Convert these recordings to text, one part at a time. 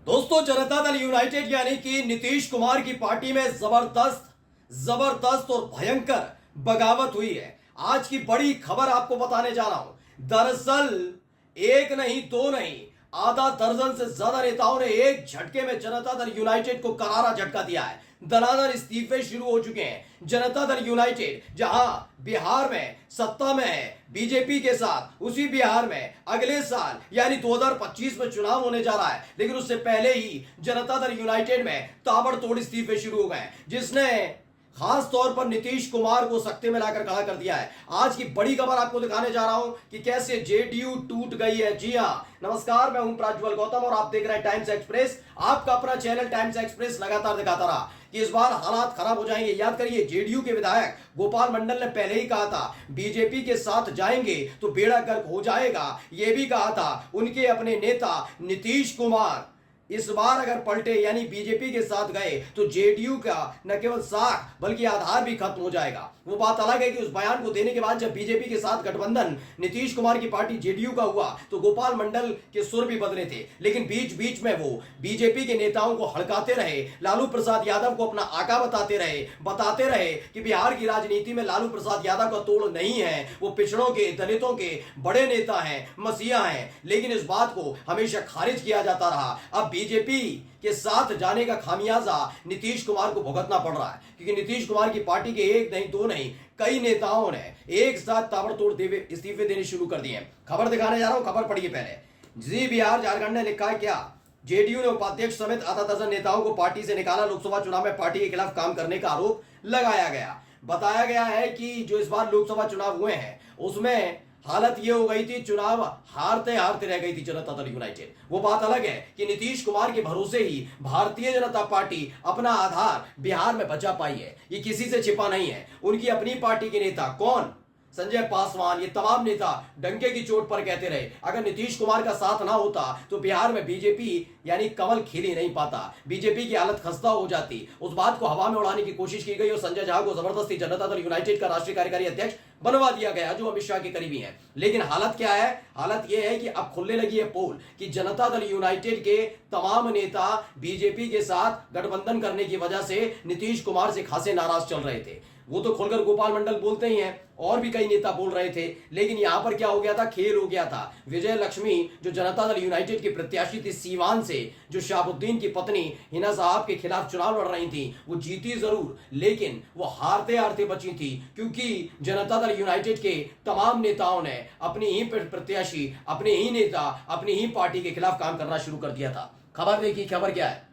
दोस्तों, जनता दल यूनाइटेड यानी कि नीतीश कुमार की पार्टी में जबरदस्त और भयंकर बगावत हुई है। आज की बड़ी खबर आपको बताने जा रहा हूं। दरअसल एक नहीं दो नहीं, आधा दर्जन से ज्यादा नेताओं ने एक झटके में जनता दल यूनाइटेड को करारा झटका दिया है। दनादन इस्तीफे शुरू हो चुके हैं। जनता दल यूनाइटेड जहां बिहार में सत्ता में है बीजेपी के साथ, उसी बिहार में अगले साल यानी 2025 में चुनाव होने जा रहा है, लेकिन उससे पहले ही जनता दल यूनाइटेड में ताबड़तोड़ इस्तीफे शुरू हो गए, जिसने खास तौर पर नीतीश कुमार को सख्ते में लाकर खड़ा कर दिया है। आज की बड़ी खबर आपको दिखाने जा रहा हूं कि कैसे जेडीयू टूट गई है। जी हां, नमस्कार, मैं हूं प्राज्वल गौतम और आप देख रहे हैं टाइम्स एक्सप्रेस। आपका अपना चैनल टाइम्स एक्सप्रेस लगातार दिखाता रहा कि इस बार हालात खराब हो जाएंगे। याद करिए, जेडीयू के विधायक गोपाल मंडल ने पहले ही कहा था बीजेपी के साथ जाएंगे तो बेड़ा गर्क हो जाएगा। यह भी कहा था उनके अपने नेता नीतीश कुमार। इस बार अगर पलटे यानी बीजेपी के साथ गए तो जेडीयू का न केवल साख बल्कि आधार भी खत्म हो जाएगा। वो बात अलग है कि उस बयान को देने के बाद जब बीजेपी के साथ गठबंधन नीतीश कुमार की पार्टी जेडीयू का हुआ तो गोपाल मंडल के सुर भी बदले थे, लेकिन बीच बीच में वो बीजेपी के नेताओं को हड़काते रहे, लालू प्रसाद यादव को अपना आका बताते रहे कि बिहार की राजनीति में लालू प्रसाद यादव का तोड़ नहीं है, वो पिछड़ों के, दलितों के बड़े नेता हैं, मसीहा हैं। लेकिन इस बात को हमेशा खारिज किया जाता रहा। अब बीजेपी के साथ जाने का खामियाजा नीतीश कुमार को भुगतना पड़ रहा है, क्योंकि नीतीश कुमार की पार्टी के एक नहीं दो नहीं कई नेताओं ने एक साथ ताबड़तोड़ इस्तीफे देने शुरू कर दिए हैं। खबर दिखाने जा रहा हूं, खबर पढ़िए पहले। जी बिहार झारखंड ने लिखा है क्या, जेडीयू ने उपाध्यक्ष समेत आधा दर्जन नेताओं को पार्टी से निकाला। लोकसभा चुनाव में पार्टी के खिलाफ काम करने का आरोप लगाया गया। बताया गया है कि जो इस बार लोकसभा चुनाव हुए हैं उसमें हालत ये हो गई थी, चुनाव हारते हारते रह गई थी जनता दल यूनाइटेड। वो बात अलग है कि नीतीश कुमार के भरोसे ही भारतीय जनता पार्टी अपना आधार बिहार में बचा पाई है। ये किसी से छिपा नहीं है। उनकी अपनी पार्टी के नेता कौन, संजय पासवान, ये तमाम नेता डंके की चोट पर कहते रहे अगर नीतीश कुमार का साथ ना होता तो बिहार में बीजेपी यानी कमल खिल ही नहीं पाता, बीजेपी की हालत खस्ता हो जाती। उस बात को हवा में उड़ाने की कोशिश की गई और संजय झा को जबरदस्ती जनता दल यूनाइटेड का राष्ट्रीय कार्यकारी अध्यक्ष बनवा दिया गया, जो अमित शाह के करीबी हैं। लेकिन हालत क्या है? हालत यह है कि अब खुलने लगी है पोल कि जनता दल यूनाइटेड के तमाम नेता बीजेपी के साथ गठबंधन करने की वजह से नीतीश कुमार से खासे नाराज चल रहे थे। वो तो खुलकर गोपाल मंडल बोलते ही हैं, और भी कई नेता बोल रहे थे। लेकिन यहां पर क्या हो गया था, खेल हो गया था। विजय लक्ष्मी जो जनता दल यूनाइटेड की प्रत्याशी थी सीवान से, जो शाहबुद्दीन की पत्नी हिना साहब के खिलाफ चुनाव लड़ रही थी, वो जीती जरूर लेकिन वो हारते हारते बची थी, क्योंकि जनता दल यूनाइटेड के तमाम नेताओं ने अपनी ही प्रत्याशी, अपने ही नेता, अपनी ही पार्टी के खिलाफ काम करना शुरू कर दिया था। खबर देखिए, खबर क्या है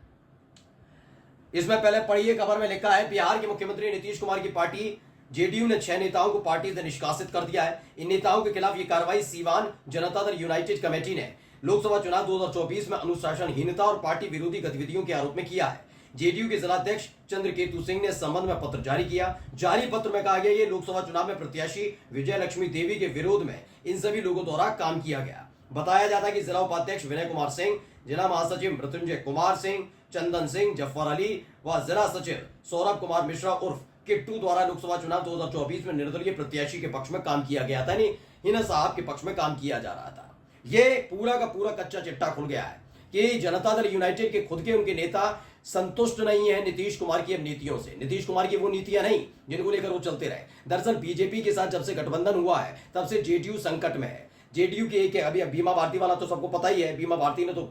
इसमें पहले पढ़िए। खबर में लिखा है बिहार के मुख्यमंत्री नीतीश कुमार की पार्टी जेडीयू ने 6 नेताओं को पार्टी से निष्कासित कर दिया है। इन नेताओं के खिलाफ ये कार्रवाई सीवान जनता दल यूनाइटेड कमेटी ने लोकसभा चुनाव 2024 में अनुशासनहीनता और पार्टी विरोधी गतिविधियों के आरोप में किया है। जेडीयू के जिलाध्यक्ष चंद्रकेतु सिंह ने इस संबंध में पत्र जारी किया। जारी पत्र में कहा गया ये लोकसभा चुनाव में प्रत्याशी विजय लक्ष्मी देवी के विरोध में इन सभी लोगों द्वारा काम किया गया। बताया जाता है कि जिला उपाध्यक्ष विनय कुमार सिंह, जिला महासचिव मृत्युंजय कुमार सिंह, चंदन सिंह, जफर अली व जिला सचिव सौरभ कुमार मिश्रा उर्फ किट्टू द्वारा लोकसभा चुनाव 2024 में निर्दलीय प्रत्याशी के पक्ष में काम किया गया था, यानी हिना साहब के पक्ष में काम किया जा रहा था। ये पूरा का पूरा कच्चा चिट्टा खुल गया है कि जनता दल यूनाइटेड के खुद के उनके नेता संतुष्ट नहीं है नीतीश कुमार की अब नीतियों से। नीतीश कुमार की वो नीतियां नहीं जिनको लेकर वो चलते रहे। दरअसल बीजेपी के साथ जब से गठबंधन हुआ है तब से जेडीयू संकट में है। जेडीयू के एक अभी बीमा भारती वाला तो सबको पता ही है, बीमा भारती ने तो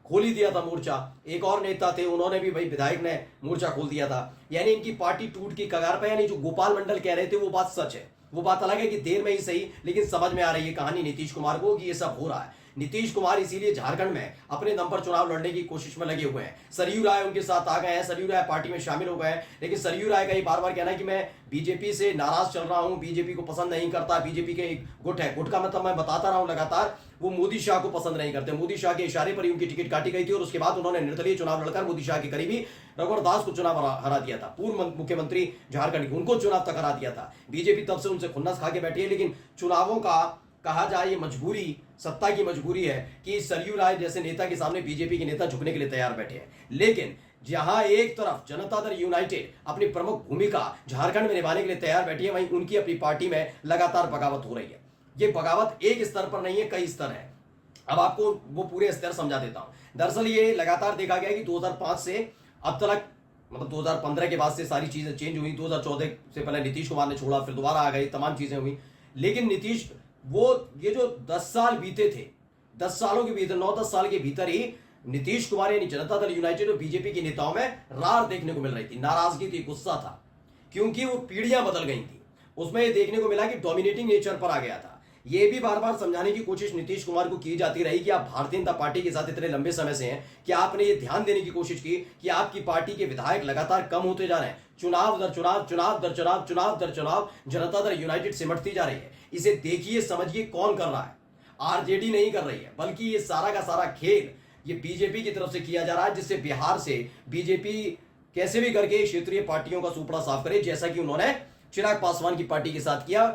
खोल ही दिया था मोर्चा। एक और नेता थे, उन्होंने भी भाई विधायक ने मोर्चा खोल दिया था। यानी इनकी पार्टी टूट की कगार पर। यानी जो गोपाल मंडल कह रहे थे वो बात सच है। वो बात अलग है कि देर में ही सही, लेकिन समझ में आ रही है कहानी नीतीश कुमार को कि ये सब हो रहा है। नीतीश कुमार इसीलिए झारखंड में अपने दम पर चुनाव लड़ने की कोशिश में लगे हुए हैं। सरयू राय उनके साथ आ गए हैं, सरयू राय पार्टी में शामिल हो गए हैं। लेकिन सरयू राय का ही बार बार कहना है कि मैं बीजेपी से नाराज चल रहा हूं, बीजेपी को पसंद नहीं करता। बीजेपी के एक गुट है, गुट का मतलब मैं बताता रहा हूं लगातार, वो मोदी शाह को पसंद नहीं करते। मोदी शाह के इशारे पर ही उनकी टिकट काटी गई थी और उसके बाद उन्होंने निर्दलीय चुनाव लड़कर मोदी शाह के करीबी रघुवर दास को चुनाव हरा दिया था। पूर्व मुख्यमंत्री झारखंड के, उनको चुनाव तक हरा दिया था। बीजेपी तब से उनसे खुन्नस खा के बैठी है। लेकिन चुनावों का कहा जाए ये मजबूरी, सत्ता की मजबूरी है कि सरयू राय जैसे नेता के सामने बीजेपी के नेता झुकने के लिए तैयार बैठे हैं। लेकिन जहां एक तरफ जनता दल यूनाइटेड अपनी प्रमुख भूमिका झारखंड में निभाने के लिए तैयार बैठी है, वहीं उनकी अपनी पार्टी में लगातार बगावत हो रही है। ये बगावत एक स्तर पर नहीं है, कई स्तर है। अब आपको वो पूरे स्तर समझा देता हूं। दरअसल ये लगातार देखा गया है कि 2005 से अब तक, मतलब 2015 के बाद से सारी चीजें चेंज हुई। 2014 से पहले नीतीश कुमार ने छोड़ा, फिर दोबारा आ गई, तमाम चीजें हुई। लेकिन नीतीश, वो ये जो 10 साल बीते थे, 10 सालों के भीतर, 9-10 साल के भीतर ही नीतीश कुमार यानी जनता दल यूनाइटेड और बीजेपी के नेताओं में रार देखने को मिल रही थी, नाराजगी थी, गुस्सा था, क्योंकि वो पीढ़ियां बदल गई थी। उसमें ये देखने को मिला कि डोमिनेटिंग नेचर पर आ गया था। ये भी बार बार समझाने की कोशिश नीतीश कुमार को की जाती रही कि आप भारतीय जनता पार्टी के साथ इतने लंबे समय से हैं कि आपने ये ध्यान देने की कोशिश की कि आपकी पार्टी के विधायक लगातार कम होते जा रहे हैं। चुनाव दर चुनाव, चुनाव दर चुनाव, चुनाव दर चुनाव जनता दल यूनाइटेड सिमटती जा रही है। इसे देखिए, समझिए कौन कर रहा है। आरजेडी नहीं कर रही है, बल्कि ये सारा का सारा खेल ये बीजेपी की तरफ से किया जा रहा है, जिससे बिहार से बीजेपी कैसे भी करके क्षेत्रीय पार्टियों का सुपड़ा साफ करे, जैसा कि उन्होंने चिराग पासवान की पार्टी के साथ किया।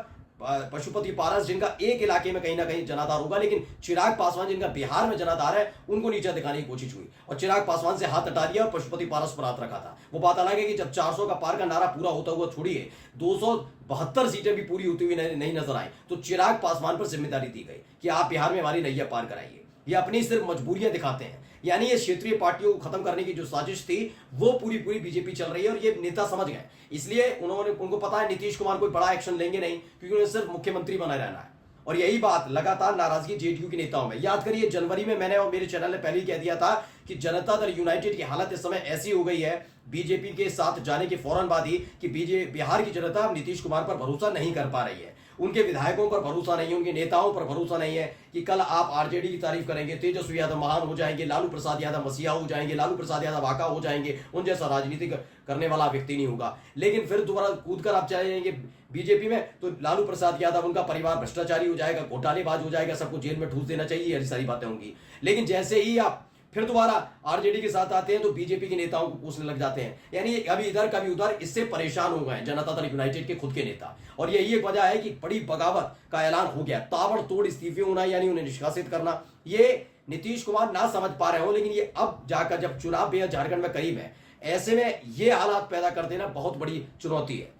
पशुपति पारस, जिनका एक इलाके में कहीं ना कहीं जनाधार होगा, लेकिन चिराग पासवान जिनका बिहार में जनाधार है, उनको नीचे दिखाने की कोशिश हुई और चिराग पासवान से हाथ हटा दिया और पशुपति पारस पर हाथ रखा था। वो बात अलग है कि जब 400 का पार का नारा पूरा होता हुआ छोड़िए 272 सीटें भी पूरी होती हुई नहीं नजर आई, तो चिराग पासवान पर जिम्मेदारी दी गई कि आप बिहार में हमारी नैया पार कराइए। ये अपनी सिर्फ मजबूरियां दिखाते हैं। यानी ये क्षेत्रीय पार्टियों को खत्म करने की जो साजिश थी, वो पूरी पूरी बीजेपी चल रही है और ये नेता समझ गए। इसलिए उनको पता है नीतीश कुमार कोई बड़ा एक्शन लेंगे नहीं, क्योंकि उन्हें सिर्फ मुख्यमंत्री बना रहना है। और यही बात लगातार नाराजगी जेडीयू के नेताओं में। याद करिए, जनवरी में मैंने और मेरे चैनल ने पहले ही कह दिया था कि जनता दल यूनाइटेड की हालत इस समय ऐसी हो गई है बीजेपी के साथ जाने के फौरन बाद ही कि बिहार की जनता नीतीश कुमार पर भरोसा नहीं कर पा रही है। उनके विधायकों पर भरोसा नहीं है, उनके नेताओं पर भरोसा नहीं है कि कल आप आरजेडी की तारीफ करेंगे, तेजस्वी यादव महान हो जाएंगे, लालू प्रसाद यादव मसीहा हो जाएंगे, लालू प्रसाद यादव आका हो जाएंगे, उन जैसा राजनीति करने वाला व्यक्ति नहीं होगा। लेकिन फिर दोबारा कूद कर आप चले जाएंगे बीजेपी में, तो लालू प्रसाद यादव, उनका परिवार भ्रष्टाचारी हो जाएगा, घोटालेबाज हो जाएगा, सबको जेल में ठूस देना चाहिए, ऐसी सारी बातें होंगी। लेकिन जैसे ही आप फिर दोबारा आरजेडी के साथ आते हैं तो बीजेपी के नेताओं को पूछने लग जाते हैं। यानी कभी इधर कभी उधर, इससे परेशान हो गए जनता दल यूनाइटेड के खुद के नेता। और यही एक वजह है कि बड़ी बगावत का ऐलान हो गया, ताबड़तोड़ इस्तीफे होना, यानी उन्हें निष्कासित करना। ये नीतीश कुमार ना समझ पा रहे हो, लेकिन ये अब जाकर जब चुनाव बेहद झारखंड में करीब है, ऐसे में ये हालात पैदा कर देना बहुत बड़ी चुनौती है।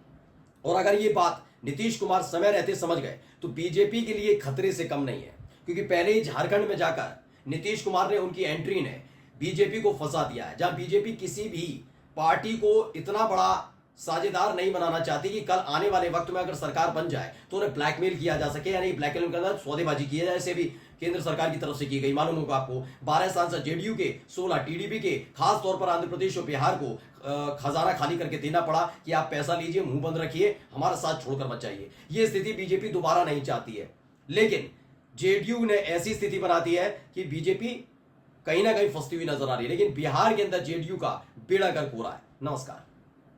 और अगर ये बात नीतीश कुमार समय रहते समझ गए तो बीजेपी के लिए खतरे से कम नहीं है, क्योंकि पहले ही झारखंड में जाकर नीतीश कुमार ने, उनकी एंट्री ने बीजेपी को फंसा दिया है। जहां बीजेपी किसी भी पार्टी को इतना बड़ा साझेदार नहीं बनाना चाहती कि कल आने वाले वक्त में अगर सरकार बन जाए तो उन्हें ब्लैकमेल किया जा सके, यानी ब्लैकमेल के अंदर सौदेबाजी की जाए, जैसे भी केंद्र सरकार की तरफ से की गई। मालूम होगा आपको 12 सांसद जेडीयू के, 16 टीडीपी के, खास तौर पर आंध्र प्रदेश और बिहार को खजाना खाली करके देना पड़ा कि आप पैसा लीजिए, मुंह बंद रखिए, हमारा साथ छोड़कर मत जाइए। ये स्थिति बीजेपी दोबारा नहीं चाहती है। लेकिन जेडीयू ने ऐसी स्थिति बना दी है कि बीजेपी कहीं ना कहीं फंसती हुई नजर आ रही है। लेकिन बिहार के अंदर जेडीयू का बेड़ा गर्क हो रहा है। नमस्कार।